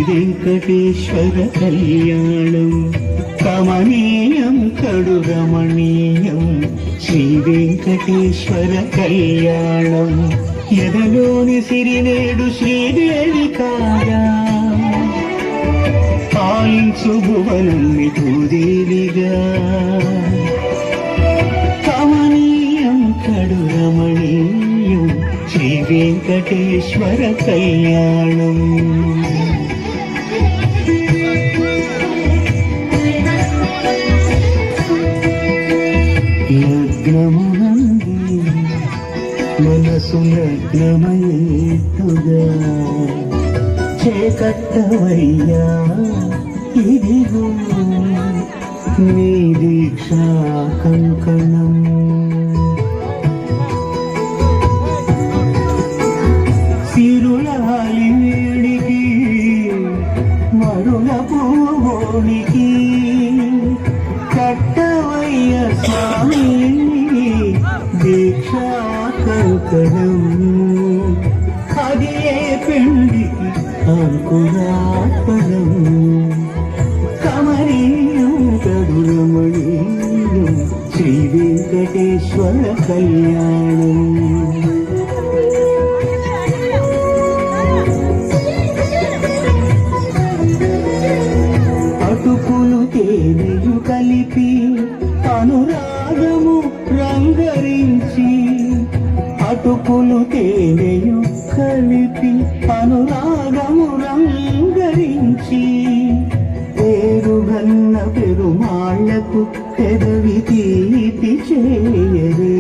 వెంకటేశ్వర కళ్యాణం కమనీయం కడు రమణీయం శ్రీ వెంకటేశ్వర కళ్యాణం ఎదలోని సిరినేడు శ్రీదేవి కాగా పాలించు భువనం భూదేవిగా కమనీయం కడు రమణీయం శ్రీ వెంకటేశ్వర కళ్యాణం లగ్నమునంది మనసు లగ్నమయ్యేట్టుగా చేకట్టవయ్యా ఇదిగో నీ దీక్షా కంకణం సిరులాలి వేడికి మరుల పోనికి కట్టవయ్య స్వామి దీక్షా కంకణం అది ఏ పెండికి అంకురాపణం కమనీయం కడురమణీయం శ్రీ వెంకటేశ్వర కళ్యాణం అటుకులు తేనెయు కలిపి అనురాగము రంగరించి అటుకులు తేనెయు కలిపి అనురాగము రంగరించి పేరుగన్న పెరుమాళ్లకు పెదవి తీపి చేయరే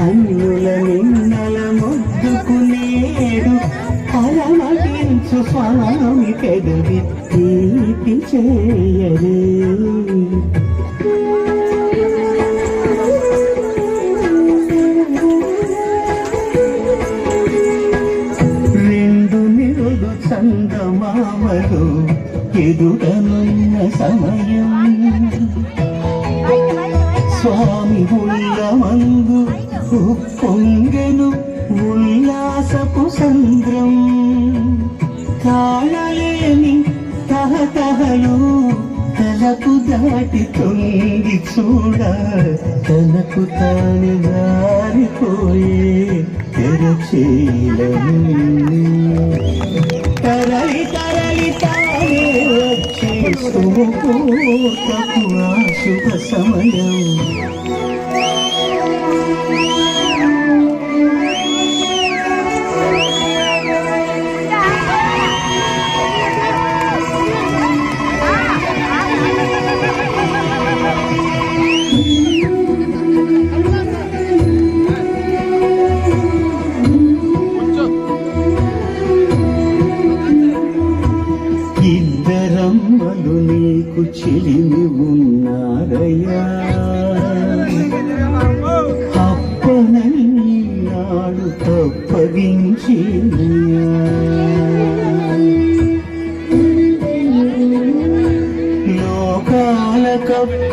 అన్యుల నిన్నల ముద్దుకునేడు అలమటించు స్వామి పెదవి తీపి చేయరే చందమామలు ఎదుటనున్న సమయం స్వామి ఉల్లమందు పొంగెను ఉల్లాసపు సంద్రం తాళలేని తహతహలు తలకు దాటి తొంగి చూడ తనకు తాను జారిపోయే తెరచేలని తరలి తరలి తానే వచ్చి సుముకూర్తపు ఆ శుభ సమయం ఇద్దరమ్మలు నీకు చిలిమి ఉన్నారయ్యా అప్పనని నాడు తప్పగించినయ్యా లోకాల కప్ప